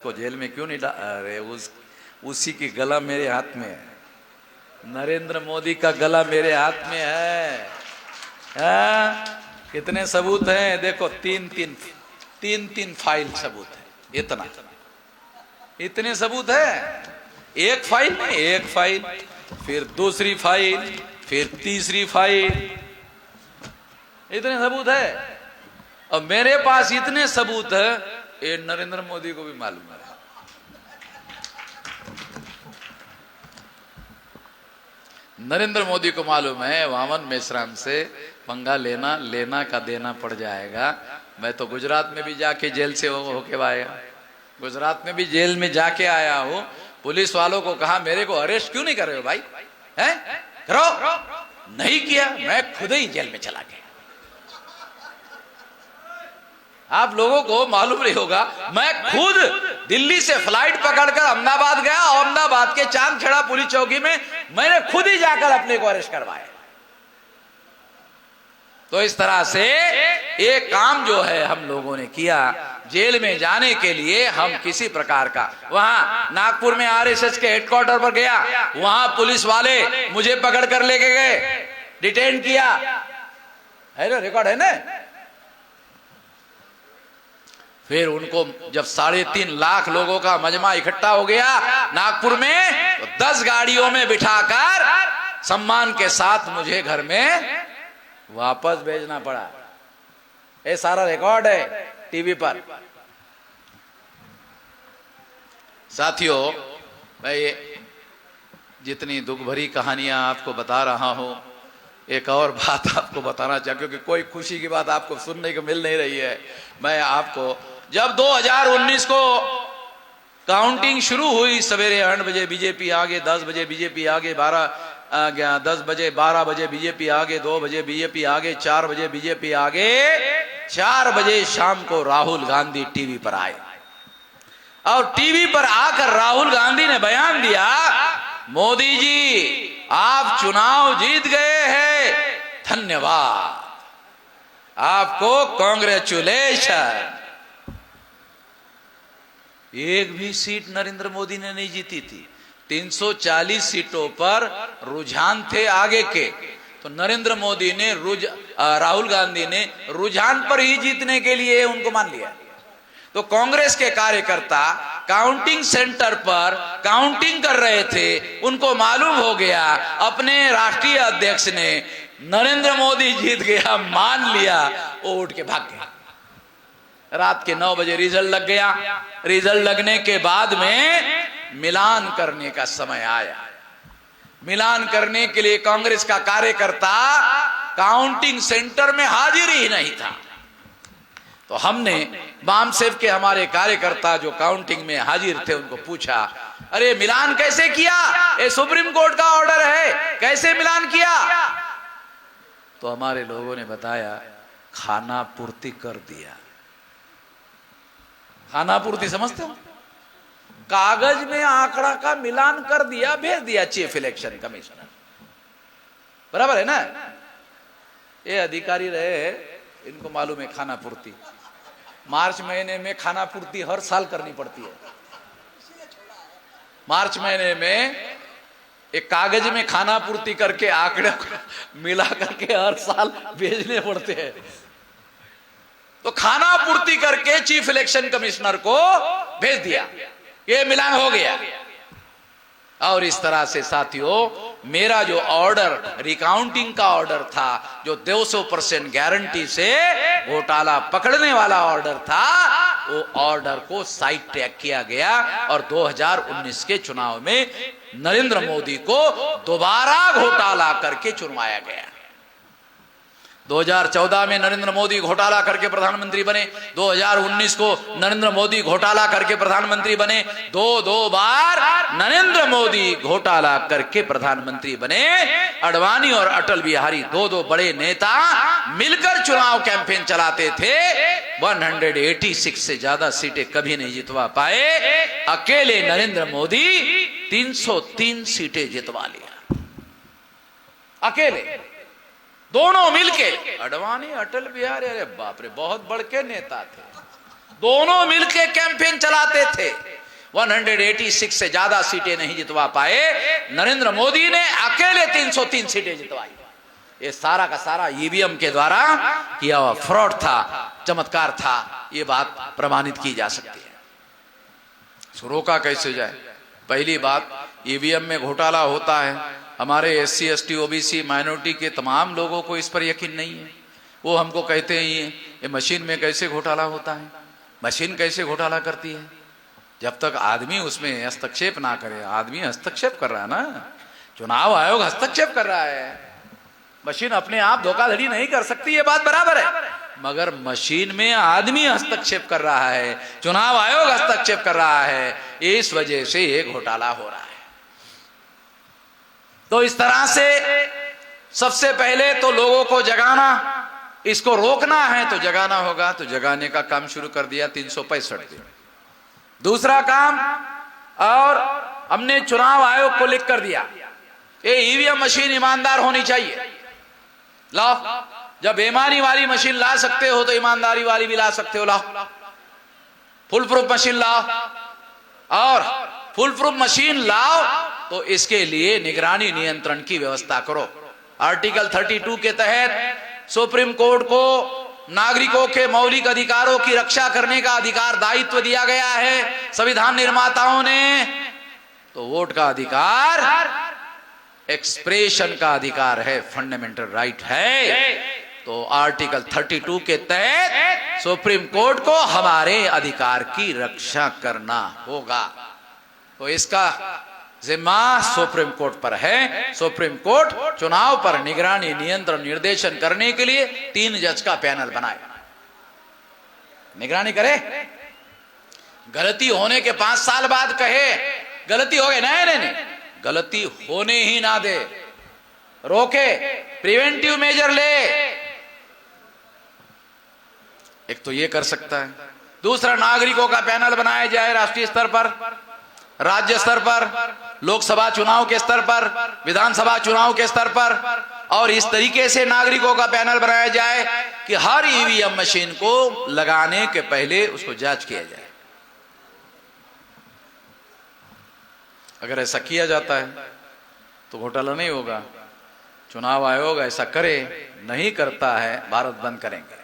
को जेल में क्यों नहीं अरे उसी की गला मेरे हाथ में है। नरेंद्र मोदी का गला मेरे हाथ में है। कितने सबूत हैं? देखो तीन फाइल सबूत है। इतने सबूत है। एक फाइल नहीं, एक फाइल, फिर दूसरी फाइल, फिर तीसरी फाइल, इतने सबूत है। और मेरे पास इतने सबूत है, ये नरेंद्र मोदी को भी मालूम है। नरेंद्र मोदी को मालूम है वामन मेश्राम से पंगा लेना का देना पड़ जाएगा। मैं तो गुजरात में भी जाके जेल से होके आया, गुजरात में भी जेल में जाके आया हूं। पुलिस वालों को कहा मेरे को अरेस्ट क्यों नहीं कर रहे हो भाई? हैं? करो। नहीं किया, मैं खुद ही जेल में चला गया। आप लोगों को मालूम नहीं होगा, मैं खुद दिल्ली से फ्लाइट पकड़कर अहमदाबाद गया। अहमदाबाद के चांदखेड़ा पुलिस चौकी में मैंने खुद ही जाकर अपने को अरेस्ट करवाया। तो इस तरह से एक काम जो है हम लोगों ने किया। जेल में जाने के लिए हम किसी प्रकार का, वहां नागपुर में आरएसएस के हेडक्वार्टर पर गया, वहां पुलिस वाले मुझे पकड़ कर लेके गए, डिटेन किया। है ना, रिकॉर्ड है ना। फिर उनको जब 3.5 लाख लोगों का मजमा इकट्ठा हो गया नागपुर में, तो 10 गाड़ियों में बिठाकर सम्मान के साथ मुझे घर में वापस भेजना पड़ा। ये सारा रिकॉर्ड है टीवी पर। साथियों, मैं ये जितनी दुख भरी कहानियां आपको बता रहा हूं, एक और बात आपको बताना चाहूं, क्योंकि कोई खुशी की बात आपको सुनने को मिल नहीं रही है। मैं आपको, जब 2019 को काउंटिंग शुरू हुई, सवेरे 8 बजे बीजेपी आगे, 10 बजे बीजेपी आगे, 10 बजे 12 बजे बीजेपी आगे, 2 बजे बीजेपी आगे, 4 बजे बीजेपी आगे, 4 बजे शाम को राहुल गांधी टीवी पर आए। और टीवी पर आकर राहुल गांधी ने बयान दिया, मोदी जी आप चुनाव जीत गए हैं, धन्यवाद, आपको कांग्रेचुलेशन। एक भी सीट नरेंद्र मोदी ने नहीं जीती थी। 340 सीटों पर रुझान थे आगे के, तो नरेंद्र मोदी ने राहुल गांधी ने रुझान पर ही जीतने के लिए उनको मान लिया। तो कांग्रेस के कार्यकर्ता काउंटिंग सेंटर पर काउंटिंग कर रहे थे, उनको मालूम हो गया, अपने राष्ट्रीय अध्यक्ष ने नरेंद्र मोदी जीत गया मान लिया, वो उठ के भाग गया। रात के 9 बजे रिजल्ट लग गया। रिजल्ट लगने के बाद में मिलान करने का समय आया। मिलान करने के लिए कांग्रेस का कार्यकर्ता काउंटिंग सेंटर में हाजिर ही नहीं था। तो हमने बामसेव के हमारे कार्यकर्ता जो काउंटिंग में हाजिर थे उनको पूछा, अरे मिलान कैसे किया? ये सुप्रीम कोर्ट का ऑर्डर है, कैसे मिलान किया? तो हमारे लोगों ने बताया, खाना पूर्ति कर दिया। खाना पूर्ति समझते हो? कागज में आंकड़ा का मिलान कर दिया, भेज दिया चीफ इलेक्शन कमिश्नर। बराबर है ना? ये अधिकारी रहे, इनको मालूम है खाना पूर्ति। मार्च महीने में खाना पूर्ति हर साल करनी पड़ती है। मार्च महीने में एक कागज में खाना पूर्ति करके आंकड़े को मिला करके हर साल भेजने पड़ते हैं। तो खाना पूर्ति करके चीफ इलेक्शन कमिश्नर को भेज दिया, ये मिलान हो गया। और इस तरह से साथियों, मेरा जो ऑर्डर, रिकाउंटिंग का ऑर्डर था, जो 200% गारंटी से घोटाला पकड़ने वाला ऑर्डर था, वो ऑर्डर को साइड ट्रैक किया गया और 2019 के चुनाव में नरेंद्र मोदी को दोबारा घोटाला करके चुनवाया गया। 2014 में नरेंद्र मोदी घोटाला करके प्रधानमंत्री बने, 2019 को नरेंद्र मोदी घोटाला करके प्रधानमंत्री बने। दो बार नरेंद्र मोदी घोटाला करके प्रधानमंत्री बने। अडवाणी और अटल बिहारी दो बड़े नेता मिलकर चुनाव कैंपेन चलाते थे। 186 से ज्यादा सीटें कभी नहीं जितवा पाए। अकेले नरेंद्र मोदी 303 सीटें जितवा लिया, अकेले, दोनों मिलके। अडवाणी अटल बिहारी, अरे बाप रे, बहुत बड़के नेता थे। दोनों मिलके कैंपेन चलाते थे। 186 से ज्यादा सीटें नहीं जितवा पाए, नरेंद्र मोदी ने अकेले 303 सीटें जितवाई। ये सारा का सारा ईवीएम के द्वारा किया हुआ फ्रॉड था, चमत्कार था, ये बात प्रमाणित की जा सकती है। रोका कैसे जाए? पहली बात, ईवीएम में घोटाला होता है। हमारे SC ST OBC माइनॉरिटी के तमाम लोगों को इस पर यकीन नहीं है। वो हमको कहते हैं ये मशीन में कैसे घोटाला होता है, मशीन कैसे घोटाला करती है। जब तक आदमी उसमें हस्तक्षेप ना करे, आदमी हस्तक्षेप कर रहा है ना, चुनाव आयोग हस्तक्षेप कर रहा है। मशीन अपने आप धोखाधड़ी नहीं कर सकती, ये बात बराबर है, मगर मशीन में आदमी हस्तक्षेप कर रहा है, चुनाव आयोग हस्तक्षेप कर रहा है, इस वजह से ये घोटाला हो रहा है। तो इस तरह से सबसे पहले तो लोगों को जगाना, इसको रोकना है तो जगाना होगा, तो जगाने का काम शुरू कर दिया 365 दिन। दूसरा काम, और हमने चुनाव आयोग को लिख कर दिया, ये ईवीएम मशीन ईमानदार होनी चाहिए। लाओ, जब बेईमानी वाली मशीन ला सकते हो तो ईमानदारी वाली भी ला सकते हो। लाओ, फुल प्रूफ मशीन लाओ, और फुल प्रूफ मशीन लाओ तो इसके लिए निगरानी नियंत्रण की व्यवस्था करो। आर्टिकल 32 के तहत सुप्रीम कोर्ट को नागरिकों के मौलिक अधिकारों की रक्षा करने का अधिकार दायित्व दिया गया है संविधान निर्माताओं ने। तो वोट का अधिकार एक्सप्रेशन का अधिकार है, फंडामेंटल राइट है। तो आर्टिकल 32 के तहत सुप्रीम कोर्ट को हमारे अधिकार की रक्षा करना होगा। तो इसका जिम्मा सुप्रीम कोर्ट पर है। सुप्रीम कोर्ट चुनाव पर निगरानी नियंत्रण निर्देशन करने के लिए 3 जज का पैनल बनाए, निगरानी करे। गलती होने के 5 साल बाद कहे गलती हो गई, नहीं नहीं नहीं, गलती होने ही ना दे, रोके, प्रिवेंटिव मेजर ले। एक तो ये कर सकता है। दूसरा, नागरिकों का पैनल बनाया जाए राष्ट्रीय स्तर पर, राज्य स्तर पर, लोकसभा चुनाव के स्तर पर, विधानसभा चुनाव के स्तर पर, और इस तरीके से नागरिकों का पैनल बनाया जाए कि हर ईवीएम मशीन को लगाने के पहले उसको जांच किया जाए। अगर ऐसा किया जाता है तो घोटाला नहीं होगा। चुनाव आयोग ऐसा करे, नहीं करता है, भारत बंद करेंगे।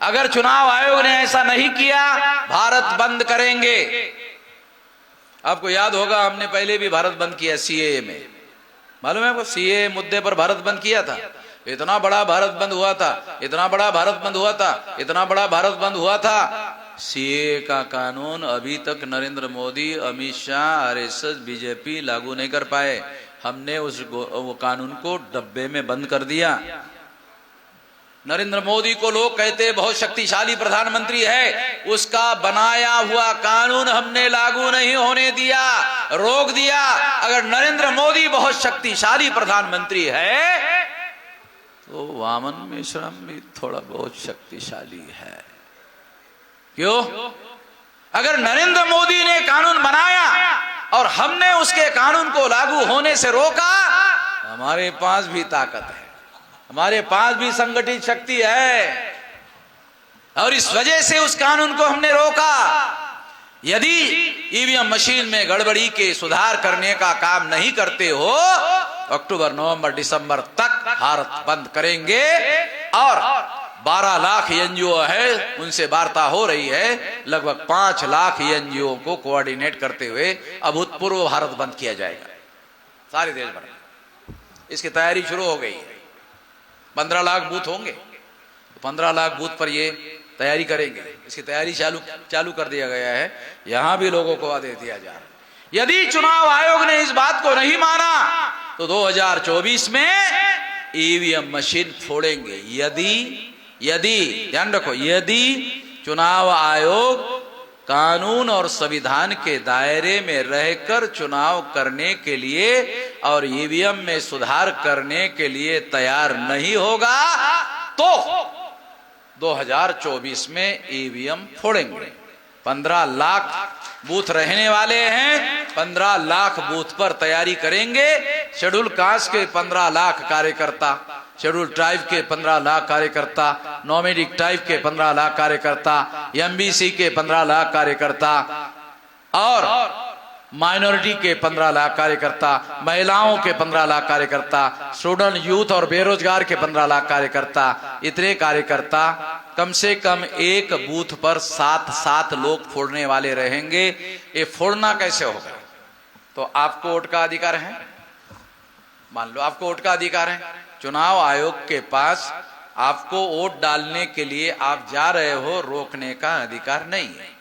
अगर चुनाव आयोग ने ऐसा नहीं किया, भारत बंद करेंगे। आपको याद होगा, हमने पहले भी भारत बंद किया CAA में, मालूम है आपको? CAA मुद्दे पर भारत बंद किया था। इतना बड़ा भारत बंद हुआ था, इतना बड़ा भारत बंद हुआ था, इतना बड़ा भारत बंद हुआ था। CAA का कानून अभी तक नरेंद्र मोदी, अमित शाह, RSS, BJP लागू नहीं कर पाए। हमने वो कानून को डब्बे में बंद कर दिया। नरेंद्र मोदी को लोग कहते बहुत शक्तिशाली प्रधानमंत्री है, उसका बनाया हुआ कानून हमने लागू नहीं होने दिया, रोक दिया। अगर नरेंद्र मोदी बहुत शक्तिशाली प्रधानमंत्री है तो वामन मिश्रम भी थोड़ा बहुत शक्तिशाली है। क्यों? अगर नरेंद्र मोदी ने कानून बनाया और हमने उसके कानून को लागू होने से रोका, हमारे पास भी ताकत है, हमारे पास भी संगठित शक्ति है, और इस वजह से उस कानून को हमने रोका। यदि ईवीएम मशीन में गड़बड़ी के सुधार करने का काम नहीं करते हो, अक्टूबर, नवंबर, दिसंबर तक भारत बंद करेंगे। और 12 लाख एनजीओ है, उनसे वार्ता हो रही है, लगभग 5 लाख एनजीओ को कोऑर्डिनेट करते हुए अभूतपूर्व भारत बंद किया जाएगा सारे देश भर में। इसकी तैयारी शुरू हो गई है। 15 लाख बूथ होंगे, तो 15 लाख बूथ पर ये तैयारी करेंगे। इसकी तैयारी चालू कर दिया गया है। यहां भी लोगों को आदेश दिया जा रहा है। यदि चुनाव आयोग ने इस बात को नहीं माना तो 2024 में ईवीएम मशीन फोड़ेंगे। यदि ध्यान रखो, यदि चुनाव आयोग कानून और संविधान के दायरे में रहकर चुनाव करने के लिए और ईवीएम में सुधार करने के लिए तैयार नहीं होगा तो 2024 में ईवीएम फोड़ेंगे। 15 लाख बूथ रहने वाले हैं, 15 लाख बूथ पर तैयारी करेंगे। शेड्यूल कास्ट के 15 लाख कार्यकर्ता शेड्यूल ट्राइब के 15 लाख कार्यकर्ता, नॉमेडिक ट्राइब के 15 लाख कार्यकर्ता, एमबीसी के 15 लाख कार्यकर्ता और माइनॉरिटी के 15 लाख कार्यकर्ता, महिलाओं के 15 लाख कार्यकर्ता, स्टूडेंट, यूथ और बेरोजगार के 15 लाख कार्यकर्ता, इतने कार्यकर्ता कम से कम एक बूथ पर 7-7 लोग फोड़ने वाले रहेंगे। ये फोड़ना कैसे होगा? तो आपको वोट का अधिकार है, मान लो आपको वोट का अधिकार है, चुनाव आयोग के पास आपको वोट डालने के लिए आप जा रहे हो, रोकने का अधिकार नहीं है।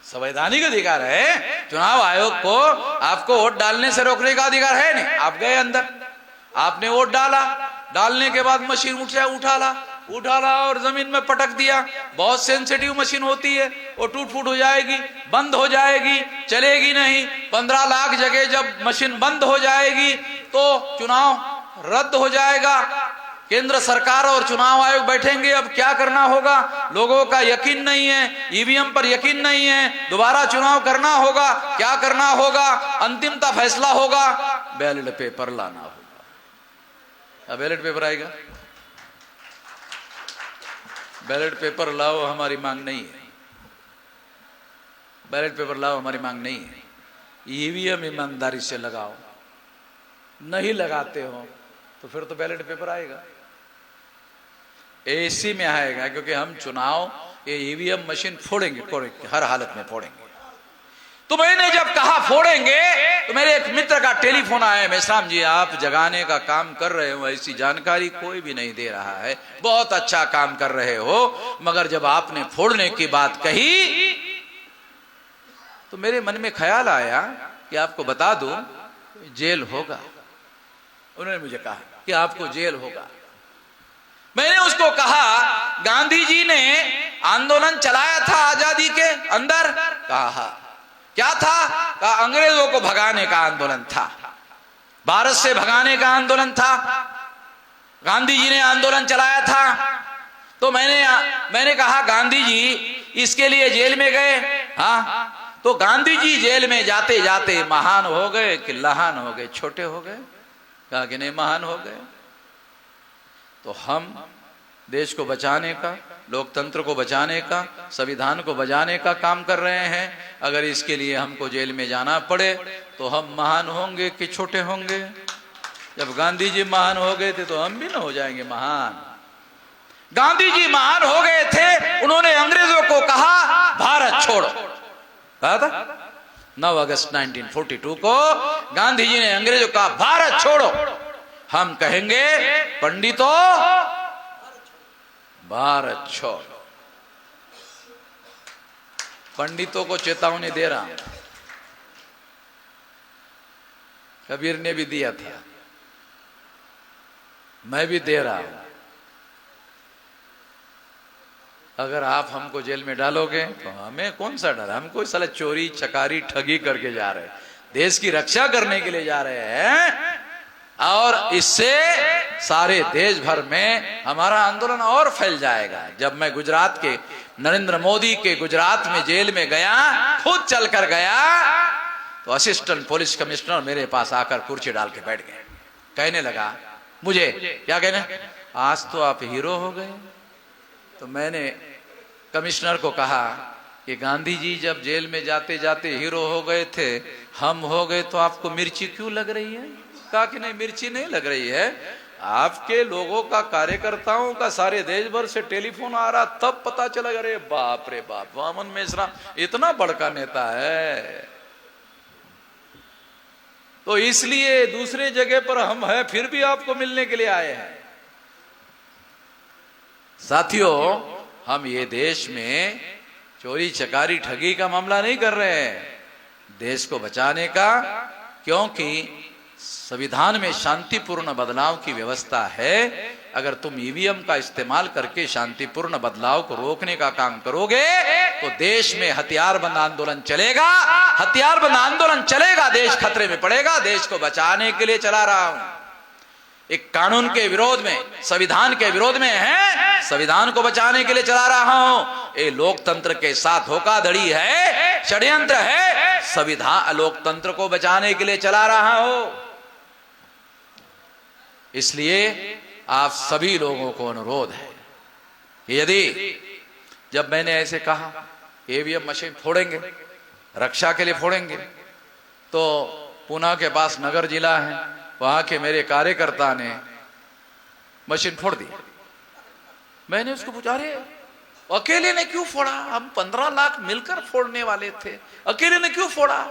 संवैधानिक अधिकार है, चुनाव आयोग को आपको वोट डालने से रोकने का अधिकार है नहीं। आप गए अंदर, आपने वोट डाला, डालने के बाद मशीन उठा ला और जमीन में पटक दिया। बहुत सेंसिटिव मशीन होती है, वो टूट फूट हो जाएगी, बंद हो जाएगी, चलेगी नहीं। 15 लाख जगह जब मशीन बंद हो जाएगी तो चुनाव रद्द हो जाएगा। केंद्र सरकार और चुनाव आयोग बैठेंगे, अब क्या करना होगा? लोगों का यकीन नहीं है, ईवीएम पर यकीन नहीं है, दोबारा चुनाव करना होगा, क्या करना होगा? अंतिमता फैसला होगा, बैलेट पेपर लाना होगा। अब बैलेट पेपर आएगा, बैलेट पेपर लाओ हमारी मांग नहीं है, बैलेट पेपर लाओ हमारी मांग नहीं है। ईवीएम ईमानदारी से लगाओ, नहीं लगाते हो तो फिर तो बैलेट पेपर आएगा, एसी में आएगा, क्योंकि हम चुनाव ये ईवीएम मशीन फोड़ेंगे, हर हालत में फोड़ेंगे। तो मैंने जब कहा फोड़ेंगे तो मेरे एक मित्र का टेलीफोन आया, मेश्राम जी आप जगाने का काम कर रहे हो, ऐसी जानकारी कोई भी नहीं दे रहा है, बहुत अच्छा काम कर रहे हो, मगर जब आपने फोड़ने की बात कही तो मेरे मन में ख्याल आया कि आपको बता दूं जेल होगा। उन्होंने मुझे कहा कि आपको जेल होगा। मैंने उसको कहा गांधी जी ने आंदोलन चलाया था आजादी के अंदर? कहा क्या था? कहा अंग्रेजों को भगाने का आंदोलन था, भारत से भगाने का आंदोलन था, गांधी जी ने आंदोलन चलाया था। तो मैंने कहा गांधी जी इसके लिए जेल में गए? हाँ। तो गांधी जी जेल में जाते जाते महान हो गए कि लहान हो गए, छोटे हो गए? कहा कि नहीं, महान हो गए। तो हम देश को बचाने का, लोकतंत्र को बचाने का, संविधान को बचाने का काम कर रहे हैं। अगर इसके लिए हमको जेल में जाना पड़े तो हम महान होंगे कि छोटे होंगे? जब गांधी जी महान हो गए थे तो हम भी ना हो जाएंगे महान? गांधी जी महान हो गए थे, उन्होंने अंग्रेजों को कहा भारत छोड़ो, कहा था 9 अगस्त 1942 को गांधी जी ने अंग्रेजों का भारत छोड़ो। हम कहेंगे पंडितों भारत छोड़ो। पंडितों को चेतावनी दे रहा हूं, कबीर ने भी दिया था, मैं भी दे रहा हूं। अगर आप हमको जेल में डालोगे तो हमें कौन सा डर? हम कोई साला चोरी चकारी ठगी करके जा रहे हैं, देश की रक्षा करने के लिए जा रहे हैं, और इससे सारे देश भर में हमारा आंदोलन और फैल जाएगा। जब मैं गुजरात के नरेंद्र मोदी के गुजरात में जेल में गया, खुद चलकर गया, तो असिस्टेंट पुलिस कमिश्नर मेरे पास आकर कुर्सी डाल के बैठ गए, कहने लगा मुझे, क्या कहने, आज तो आप हीरो हो गए। तो मैंने कमिश्नर को कहा कि गांधी जी जब जेल में जाते जाते हीरो हो गए थे, हम हो गए तो आपको मिर्ची क्यों लग रही है? कहा कि नहीं, मिर्ची नहीं लग रही है, आपके लोगों का, कार्यकर्ताओं का सारे देश भर से टेलीफोन आ रहा, तब पता चला, अरे बाप रे बाप, वामन मेश्राम इतना बड़का नेता है। तो इसलिए दूसरे जगह पर हम हैं, फिर भी आपको मिलने के लिए आए हैं। साथियों, हम ये देश में चोरी चकारी ठगी का मामला नहीं कर रहे हैं, देश को बचाने का, क्योंकि संविधान में शांतिपूर्ण बदलाव की व्यवस्था है। अगर तुम ईवीएम का इस्तेमाल करके शांतिपूर्ण बदलाव को रोकने का काम करोगे तो देश में हथियारबंद आंदोलन चलेगा, हथियारबंद आंदोलन चलेगा, देश खतरे में पड़ेगा। देश को बचाने के लिए चला रहा हूं, एक कानून के विरोध में, संविधान के विरोध में है, संविधान को बचाने के लिए चला रहा हूं। ये लोकतंत्र के साथ धोखाधड़ी है, षड्यंत्र है, संविधान लोकतंत्र को बचाने के लिए चला रहा हूं। इसलिए आप सभी लोगों को अनुरोध है, यदि जब मैंने ऐसे कहा ईवीएम मशीन फोड़ेंगे, रक्षा के लिए फोड़ेंगे, तो पुणे के पास नगर जिला है, वहां के मेरे कार्यकर्ता ने मशीन फोड़ दी। मैंने उसको पूछा, अरे अकेले ने क्यों फोड़ा? हम 15 लाख मिलकर फोड़ने वाले थे, अकेले ने क्यों फोड़ा?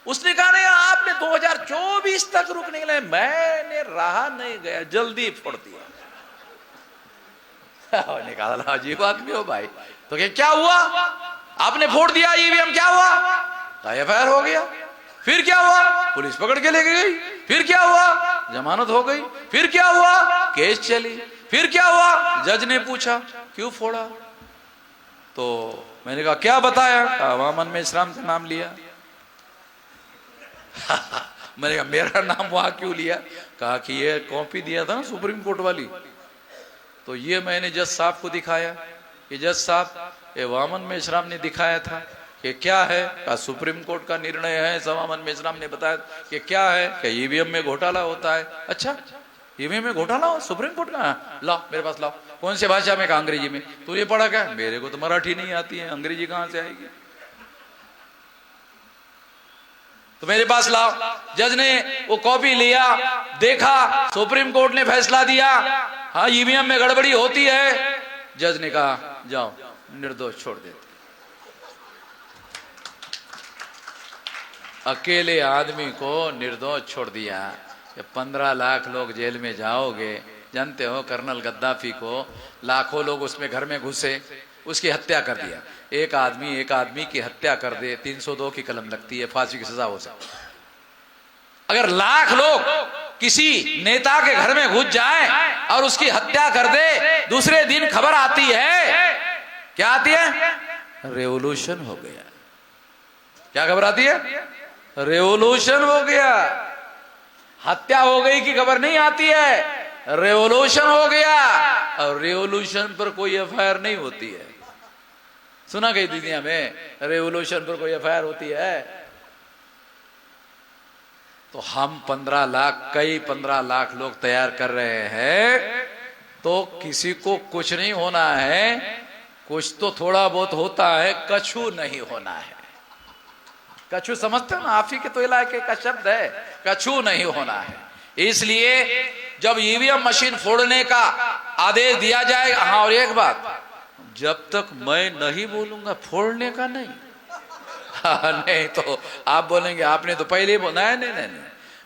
उसने कहा नहीं, आपने 2024 तक रुकने के लिए, मैंने रहा नहीं गया, जल्दी फोड़ दिया। निकाला, अजीब आदमी हो भाई। तो क्या हुआ? आपने फोड़ दिया ईवीएम, क्या हुआ? एफआईआर हो गया। फिर क्या हुआ? पुलिस पकड़ के लेके गई। फिर क्या हुआ? जमानत हो गई। फिर क्या हुआ? केस चली। फिर क्या हुआ? जज ने पूछा क्यों फोड़ा? तो मैंने कहा क्या बताया? वामन मेश्राम का नाम लिया। मैंने कहा मेरा नाम वहां क्यों लिया? कहा कि ये कॉपी दिया था ना सुप्रीम कोर्ट वाली, तो ये मैंने जज साहब को दिखाया कि जज साहब, ये वामन मेश्राम ने दिखाया था कि क्या है? का सुप्रीम कोर्ट का निर्णय है। वामन मेश्राम ने बताया कि क्या है? कि ईवीएम में घोटाला होता है। अच्छा, ईवीएम में घोटाला हो? सुप्रीम कोर्ट का? लाओ मेरे पास लाओ। कौन से भाषा में? का अंग्रेजी में। तो ये पढ़ा क्या? मेरे को तो मराठी नहीं आती है, अंग्रेजी कहां से आएगी? तो मेरे पास लाओ। जज ने वो कॉपी लिया, देखा, सुप्रीम कोर्ट ने फैसला दिया, हाँ ईवीएम में गड़बड़ी होती है। जज ने कहा जाओ, निर्दोष छोड़ देते। अकेले आदमी को निर्दोष छोड़ दिया। 15 लाख लोग जेल में जाओगे। जानते हो कर्नल गद्दाफी को लाखों लोग उसमें घर में घुसे, उसकी हत्या कर दिया। एक आदमी की हत्या कर दे, 302 की कलम लगती है, फांसी की सजा हो सकती है। अगर लाख लोग किसी नेता के घर में घुस जाए और उसकी हत्या कर दे, दूसरे दिन खबर आती है, क्या आती है? रेवोल्यूशन हो गया। क्या खबर आती है? रेवोल्यूशन हो गया। हत्या हो गई की खबर नहीं आती है, रेवोल्यूशन हो गया। और रेवोल्यूशन पर कोई एफआईआर नहीं होती है। सुना कहीं दुनिया में रेवोल्यूशन पर कोई एफआईआर होती है? तो हम 15 लाख, कई 15 लाख लोग तैयार कर रहे हैं, तो किसी को कुछ नहीं होना है। कुछ तो थोड़ा बहुत होता है, कछु नहीं होना है। कछु समझते हो ना? आप ही के तो इलाके का शब्द है, कछु नहीं होना है। इसलिए जब ईवीएम मशीन फोड़ने का आदेश दिया जाएगा, हाँ और एक बात, जब तक मैं नहीं बोलूंगा फोड़ने का नहीं। हाँ, नहीं तो आप बोलेंगे आपने तो पहले ही बोला है। नहीं,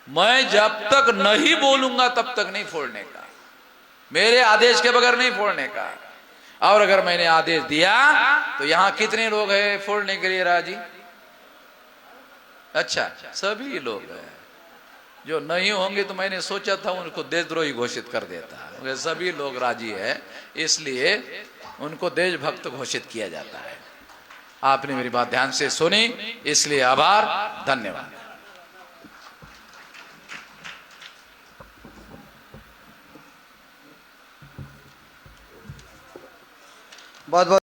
मैं जब तक नहीं बोलूंगा तब तक नहीं फोड़ने का, मेरे आदेश के बगैर नहीं फोड़ने का। और अगर मैंने आदेश दिया तो यहां कितने लोग हैं फोड़ने के लिए राजी? अच्छा, सभी लोग हैं। जो नहीं होंगे तो मैंने सोचा था उनको देशद्रोही घोषित कर देता। सभी लोग राजी है, इसलिए उनको देशभक्त घोषित किया जाता है। आपने मेरी बात ध्यान से सुनी, इसलिए आभार, धन्यवाद। बहुत बहुत